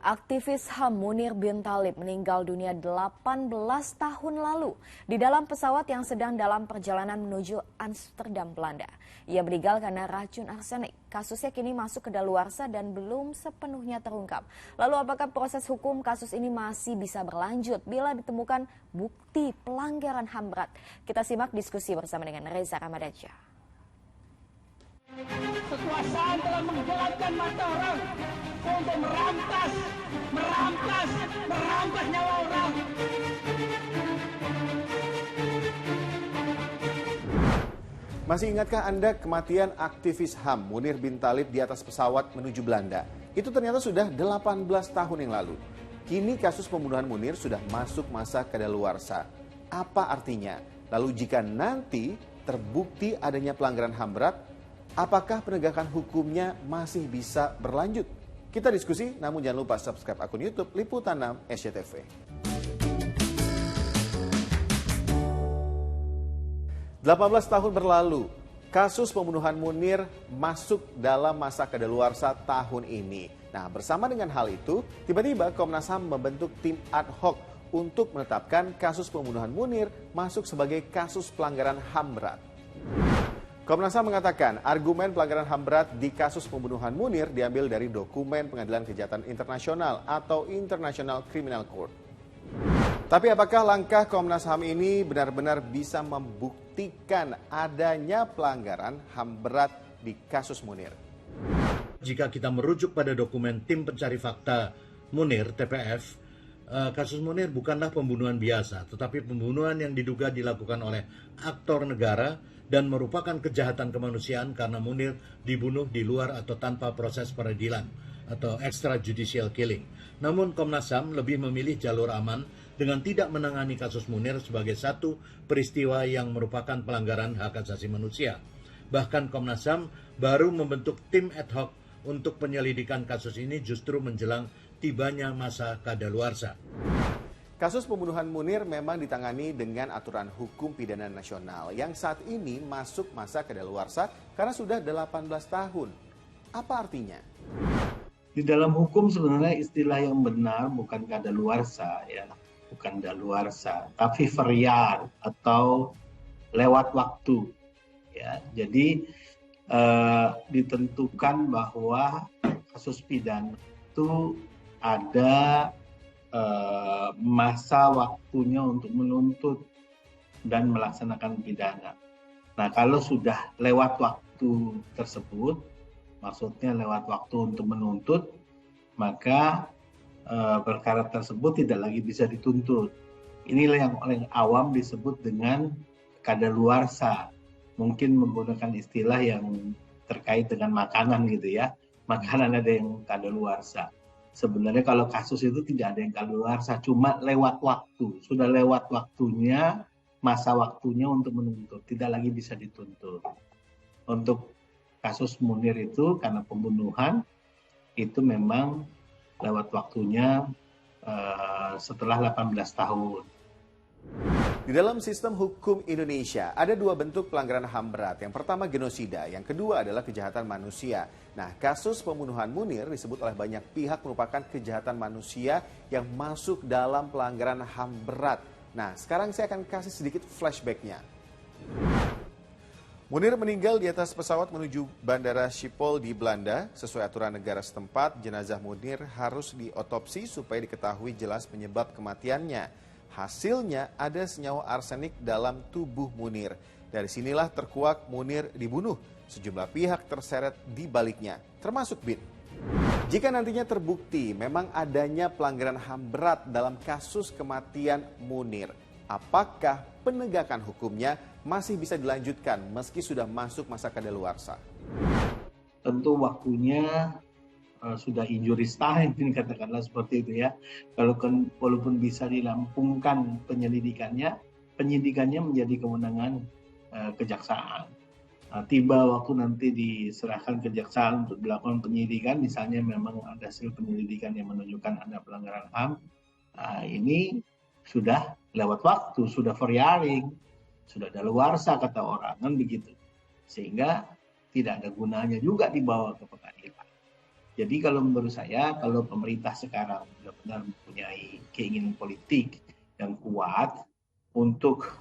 Aktivis HAM Munir bin Thalib meninggal dunia 18 tahun lalu di dalam pesawat yang sedang dalam perjalanan menuju Amsterdam, Belanda. Ia meninggal karena racun arsenik. Kasusnya kini masuk ke daluarsa dan belum sepenuhnya terungkap. Lalu apakah proses hukum kasus ini masih bisa berlanjut bila ditemukan bukti pelanggaran HAM berat? Kita simak diskusi bersama dengan Reza Ramadansyah. Kekuasaan telah menggelapkan mata orang untuk merampas nyawa orang. Masih ingatkah Anda kematian aktivis HAM Munir bin Thalib di atas pesawat menuju Belanda? Itu ternyata sudah 18 tahun yang lalu. Kini kasus pembunuhan Munir sudah masuk masa kadaluarsa. Apa artinya? Lalu jika nanti terbukti adanya pelanggaran HAM berat, apakah penegakan hukumnya masih bisa berlanjut? Kita diskusi, namun jangan lupa subscribe akun YouTube Liputan 6 SCTV. Delapan belas tahun berlalu, kasus pembunuhan Munir masuk dalam masa kadaluarsa tahun ini. Nah, bersama dengan hal itu, tiba-tiba Komnas HAM membentuk tim ad hoc untuk menetapkan kasus pembunuhan Munir masuk sebagai kasus pelanggaran HAM berat. Komnas HAM mengatakan argumen pelanggaran HAM berat di kasus pembunuhan Munir diambil dari dokumen Pengadilan Kejahatan Internasional atau International Criminal Court. Tapi apakah langkah Komnas HAM ini benar-benar bisa membuktikan adanya pelanggaran HAM berat di kasus Munir? Jika kita merujuk pada dokumen Tim Pencari Fakta Munir, TPF, kasus Munir bukanlah pembunuhan biasa, tetapi pembunuhan yang diduga dilakukan oleh aktor negara dan merupakan kejahatan kemanusiaan karena Munir dibunuh di luar atau tanpa proses peradilan atau extrajudicial killing. Namun Komnas HAM lebih memilih jalur aman dengan tidak menangani kasus Munir sebagai satu peristiwa yang merupakan pelanggaran hak asasi manusia. Bahkan Komnas HAM baru membentuk tim ad hoc untuk penyelidikan kasus ini justru menjelang tibanya masa kadaluarsa. Kasus pembunuhan Munir memang ditangani dengan aturan hukum pidana nasional yang saat ini masuk masa kadaluarsa karena sudah 18 tahun. Apa artinya? Di dalam hukum sebenarnya istilah yang benar bukan kadaluarsa ya, bukan daluarsa, tapi feriar atau lewat waktu. Ya, jadi ditentukan bahwa kasus pidana itu ada masa waktunya untuk menuntut dan melaksanakan pidana. Nah, kalau sudah lewat waktu tersebut, maksudnya lewat waktu untuk menuntut, maka perkara tersebut tidak lagi bisa dituntut. Inilah yang oleh awam disebut dengan kadaluarsa. Mungkin menggunakan istilah yang terkait dengan makanan gitu ya. Makanan ada yang kadaluarsa. Sebenarnya kalau kasus itu tidak ada yang kadaluarsa, cuma lewat waktu. Sudah lewat waktunya, masa waktunya untuk menuntut. Tidak lagi bisa dituntut. Untuk kasus Munir itu karena pembunuhan, itu memang lewat waktunya setelah 18 tahun. Di dalam sistem hukum Indonesia, ada dua bentuk pelanggaran HAM berat. Yang pertama genosida, yang kedua adalah kejahatan manusia. Nah, kasus pembunuhan Munir disebut oleh banyak pihak merupakan kejahatan manusia yang masuk dalam pelanggaran HAM berat. Nah, sekarang saya akan kasih sedikit flashback-nya. Munir meninggal di atas pesawat menuju Bandara Schiphol di Belanda. Sesuai aturan negara setempat, jenazah Munir harus diotopsi supaya diketahui jelas penyebab kematiannya. Hasilnya ada senyawa arsenik dalam tubuh Munir. Dari sinilah terkuak Munir dibunuh. Sejumlah pihak terseret di baliknya, termasuk BIN. Jika nantinya terbukti memang adanya pelanggaran HAM berat dalam kasus kematian Munir, apakah penegakan hukumnya masih bisa dilanjutkan meski sudah masuk masa kadaluarsa? Tentu waktunya sudah injuries time, katakanlah seperti itu ya. Walaupun bisa dirampungkan penyidikannya menjadi kewenangan kejaksaan. Nah, tiba waktu nanti diserahkan kejaksaan untuk dilakukan penyidikan, misalnya memang ada hasil penyelidikan yang menunjukkan ada pelanggaran HAM, ini sudah lewat waktu, sudah foryaring, sudah daluarsa kata orang, kan begitu. Sehingga tidak ada gunanya juga dibawa ke pengadilan. Jadi kalau menurut saya, kalau pemerintah sekarang benar-benar mempunyai keinginan politik yang kuat untuk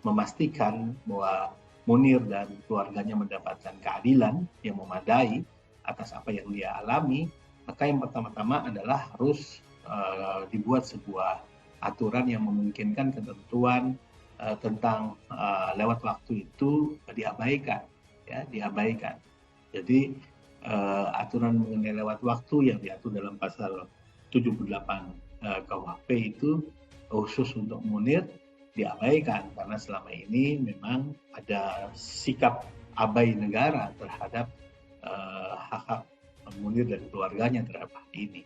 memastikan bahwa Munir dan keluarganya mendapatkan keadilan yang memadai atas apa yang dia alami, maka yang pertama-tama adalah harus dibuat sebuah aturan yang memungkinkan ketentuan tentang lewat waktu itu diabaikan. Jadi aturan mengenai lewat waktu yang diatur dalam pasal 78 KUHP itu khusus untuk Munir diabaikan karena selama ini memang ada sikap abai negara terhadap hak-hak Munir dan keluarganya terhadap hal ini.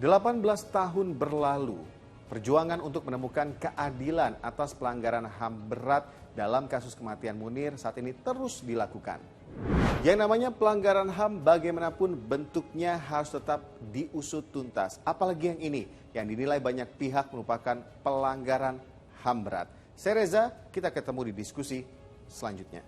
18 tahun berlalu, perjuangan untuk menemukan keadilan atas pelanggaran HAM berat dalam kasus kematian Munir saat ini terus dilakukan. Yang namanya pelanggaran HAM bagaimanapun bentuknya harus tetap diusut tuntas. Apalagi yang ini, yang dinilai banyak pihak merupakan pelanggaran HAM berat. Saya Reza, kita ketemu di diskusi selanjutnya.